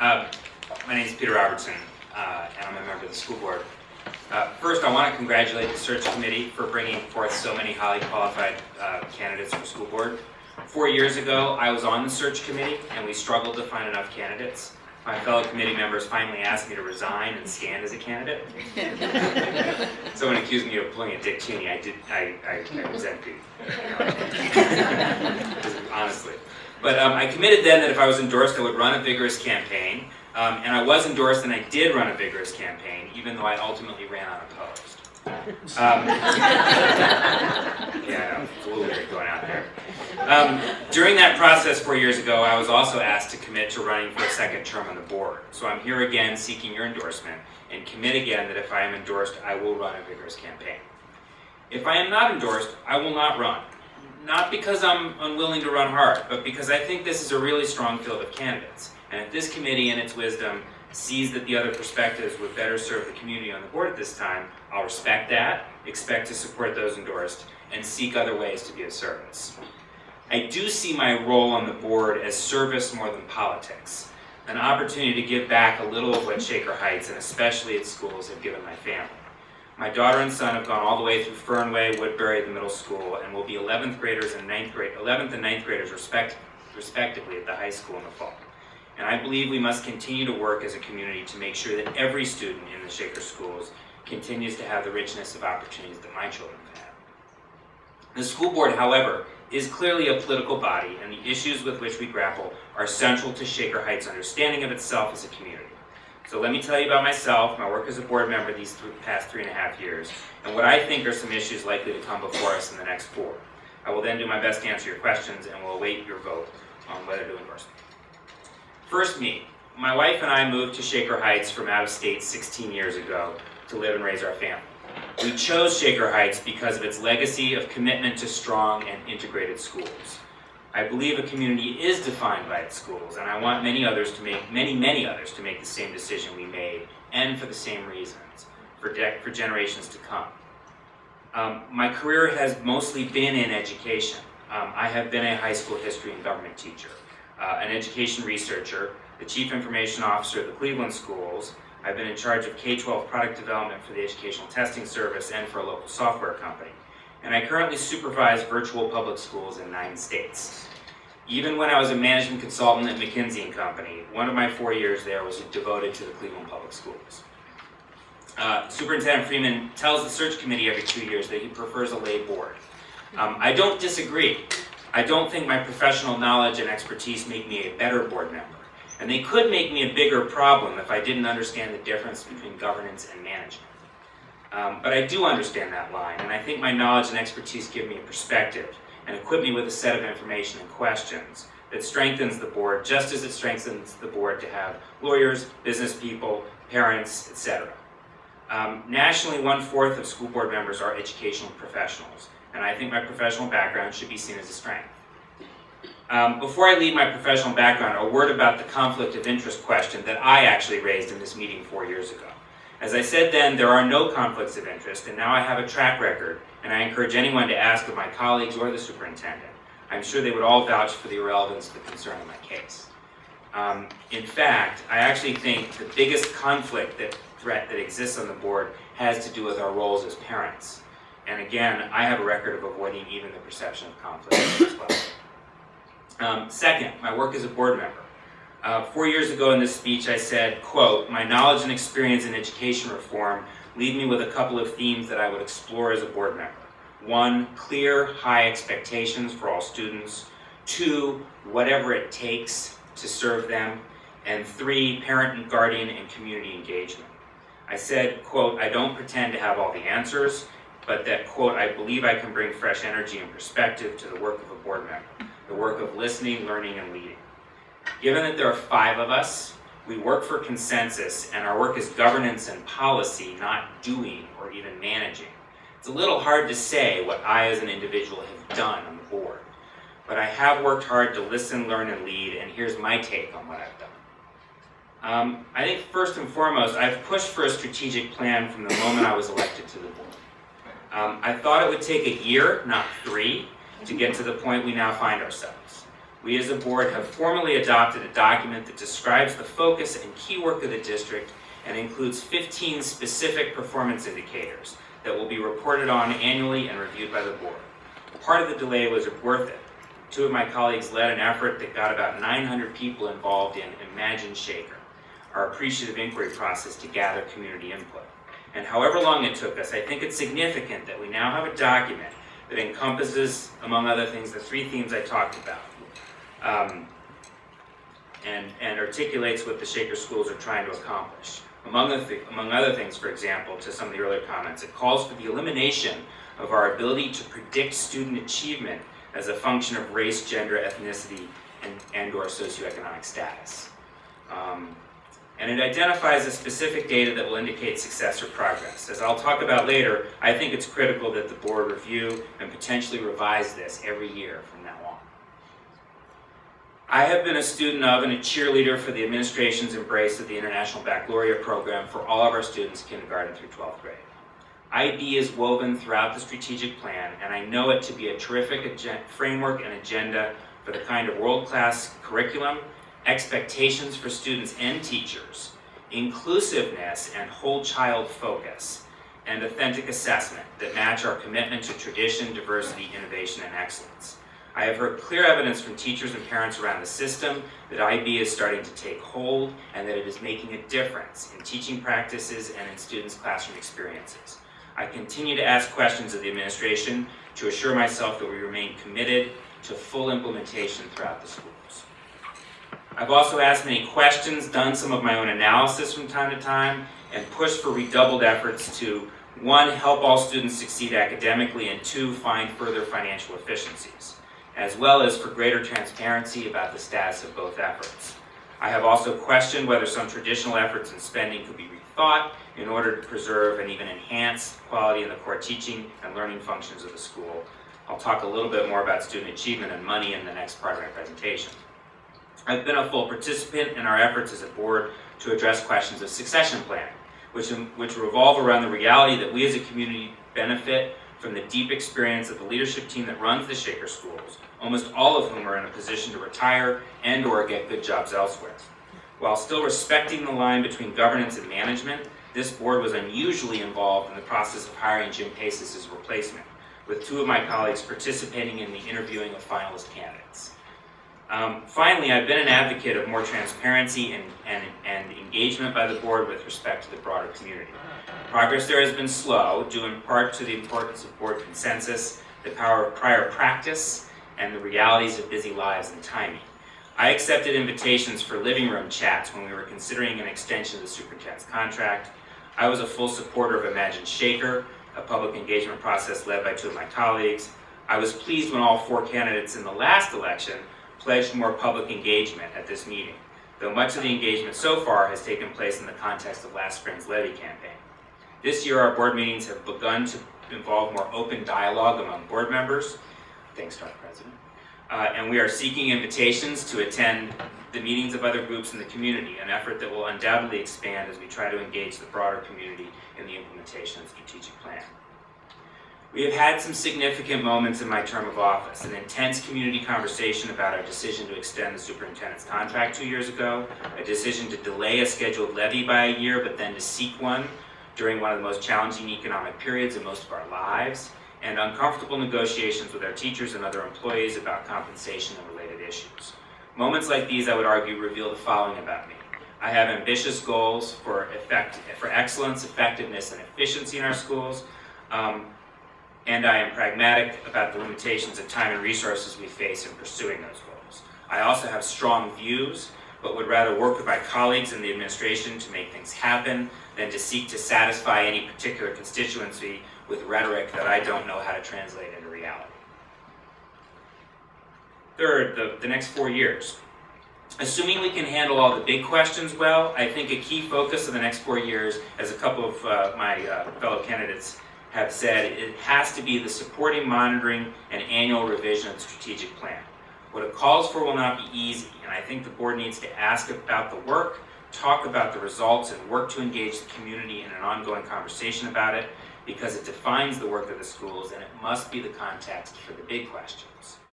My name is Peter Robertson, and I'm a member of the school board. First, I want to congratulate the search committee for bringing forth so many highly qualified candidates for school board. 4 years ago, I was on the search committee, and we struggled to find enough candidates. My fellow committee members finally asked me to resign and stand as a candidate. Someone accused me of pulling a Dick Cheney. I resent it. Honestly. But I committed then that if I was endorsed, I would run a vigorous campaign. And I was endorsed, and I did run a vigorous campaign, even though I ultimately ran unopposed. Yeah, it's a little weird going out there. During that process 4 years ago, I was also asked to commit to running for a second term on the board. So I'm here again seeking your endorsement, and commit again that if I am endorsed, I will run a vigorous campaign. If I am not endorsed, I will not run. Not because I'm unwilling to run hard, but because I think this is a really strong field of candidates. And if this committee, in its wisdom, sees that the other perspectives would better serve the community on the board at this time, I'll respect that, expect to support those endorsed, and seek other ways to be of service. I do see my role on the board as service more than politics, an opportunity to give back a little of what Shaker Heights, and especially its schools, have given my family. My daughter and son have gone all the way through Fernway, Woodbury, the middle school, and will be 11th and 9th graders respectively at the high school in the fall. And I believe we must continue to work as a community to make sure that every student in the Shaker schools continues to have the richness of opportunities that my children have had. The school board, however, is clearly a political body, and the issues with which we grapple are central to Shaker Heights' understanding of itself as a community. So let me tell you about myself, my work as a board member these past 3.5 years, and what I think are some issues likely to come before us in the next 4. I will then do my best to answer your questions, and will await your vote on whether to endorse me. First, me. My wife and I moved to Shaker Heights from out of state 16 years ago to live and raise our family. We chose Shaker Heights because of its legacy of commitment to strong and integrated schools. I believe a community is defined by its schools, and I want many others to make the same decision we made, and for the same reasons, for generations to come. My career has mostly been in education. I have been a high school history and government teacher, an education researcher, the chief information officer of the Cleveland schools. I've been in charge of K-12 product development for the Educational Testing Service and for a local software company. And I currently supervise virtual public schools in 9 states. Even when I was a management consultant at McKinsey & Company, one of my 4 years there was devoted to the Cleveland Public Schools. Superintendent Freeman tells the search committee every 2 years that he prefers a lay board. I don't disagree. I don't think my professional knowledge and expertise make me a better board member. And they could make me a bigger problem if I didn't understand the difference between governance and management. But I do understand that line, and I think my knowledge and expertise give me a perspective and equip me with a set of information and questions that strengthens the board, just as it strengthens the board to have lawyers, business people, parents, etc. Nationally, 1/4 of school board members are educational professionals, and I think my professional background should be seen as a strength. Before I leave my professional background, a word about the conflict of interest question that I actually raised in this meeting 4 years ago. As I said then, there are no conflicts of interest, and now I have a track record, and I encourage anyone to ask of my colleagues or the superintendent. I'm sure they would all vouch for the irrelevance of the concern in my case. In fact, I actually think the biggest threat that exists on the board has to do with our roles as parents. And again, I have a record of avoiding even the perception of conflict as well. Second, my work as a board member. 4 years ago in this speech I said, quote, "My knowledge and experience in education reform leave me with a couple of themes that I would explore as a board member. 1, clear, high expectations for all students. 2, whatever it takes to serve them. And 3, parent and guardian and community engagement." I said, quote, "I don't pretend to have all the answers, but that, quote, I believe I can bring fresh energy and perspective to the work of a board member, the work of listening, learning, and leading. Given that there are 5 of us, we work for consensus, and our work is governance and policy, not doing or even managing. It's a little hard to say what I as an individual have done on the board, but I have worked hard to listen, learn, and lead, and here's my take on what I've done. I think first and foremost, I've pushed for a strategic plan from the moment I was elected to the board. I thought it would take a year, not 3, to get to the point we now find ourselves. we as a board have formally adopted a document that describes the focus and key work of the district and includes 15 specific performance indicators that will be reported on annually and reviewed by the board. Part of the delay was worth it. Two of my colleagues led an effort that got about 900 people involved in Imagine Shaker, our appreciative inquiry process to gather community input. And however long it took us, I think it's significant that we now have a document that encompasses, among other things, the three themes I talked about, and articulates what the Shaker schools are trying to accomplish. Among other things, for example, to some of the earlier comments, it calls for the elimination of our ability to predict student achievement as a function of race, gender, ethnicity, and/or socioeconomic status. And it identifies a specific data that will indicate success or progress. As I'll talk about later, I think it's critical that the board review and potentially revise this every year from now on. I have been a student of and a cheerleader for the administration's embrace of the International Baccalaureate program for all of our students kindergarten through 12th grade. IB is woven throughout the strategic plan, and I know it to be a terrific framework and agenda for the kind of world-class curriculum, expectations for students and teachers, inclusiveness and whole child focus, and authentic assessment that match our commitment to tradition, diversity, innovation, and excellence. I have heard clear evidence from teachers and parents around the system that IB is starting to take hold and that it is making a difference in teaching practices and in students' classroom experiences. I continue to ask questions of the administration to assure myself that we remain committed to full implementation throughout the schools. I've also asked many questions, done some of my own analysis from time to time, and pushed for redoubled efforts to, 1, help all students succeed academically, and 2, find further financial efficiencies, as well as for greater transparency about the status of both efforts. I have also questioned whether some traditional efforts and spending could be rethought in order to preserve and even enhance quality in the core teaching and learning functions of the school. I'll talk a little bit more about student achievement and money in the next part of my presentation. I've been a full participant in our efforts as a board to address questions of succession planning, which revolve around the reality that we as a community benefit from the deep experience of the leadership team that runs the Shaker schools, almost all of whom are in a position to retire and/or get good jobs elsewhere. While still respecting the line between governance and management, this board was unusually involved in the process of hiring Jim Paces as replacement, with 2 of my colleagues participating in the interviewing of finalist candidates. Finally, I've been an advocate of more transparency and engagement by the board with respect to the broader community. Progress there has been slow, due in part to the importance of board consensus, the power of prior practice, and the realities of busy lives and timing. I accepted invitations for living room chats when we were considering an extension of the superintendent's contract. I was a full supporter of Imagine Shaker, a public engagement process led by 2 of my colleagues. I was pleased when all 4 candidates in the last election pledged more public engagement at this meeting, though much of the engagement so far has taken place in the context of last spring's levy campaign. This year, our board meetings have begun to involve more open dialogue among board members, thanks to our president, and we are seeking invitations to attend the meetings of other groups in the community, an effort that will undoubtedly expand as we try to engage the broader community in the implementation of the strategic plan. We have had some significant moments in my term of office, an intense community conversation about our decision to extend the superintendent's contract 2 years ago, a decision to delay a scheduled levy by a year but then to seek one during one of the most challenging economic periods in most of our lives, and uncomfortable negotiations with our teachers and other employees about compensation and related issues. Moments like these, I would argue, reveal the following about me. I have ambitious goals for excellence, effectiveness, and efficiency in our schools, and I am pragmatic about the limitations of time and resources we face in pursuing those goals. I also have strong views, but would rather work with my colleagues in the administration to make things happen than to seek to satisfy any particular constituency with rhetoric that I don't know how to translate into reality. Third, the next 4 years. Assuming we can handle all the big questions well, I think a key focus of the next 4 years, as a couple of my fellow candidates have said, it has to be the supporting, monitoring, and annual revision of the strategic plan. What it calls for will not be easy, and I think the board needs to ask about the work, talk about the results, and work to engage the community in an ongoing conversation about it, because it defines the work of the schools and it must be the context for the big questions.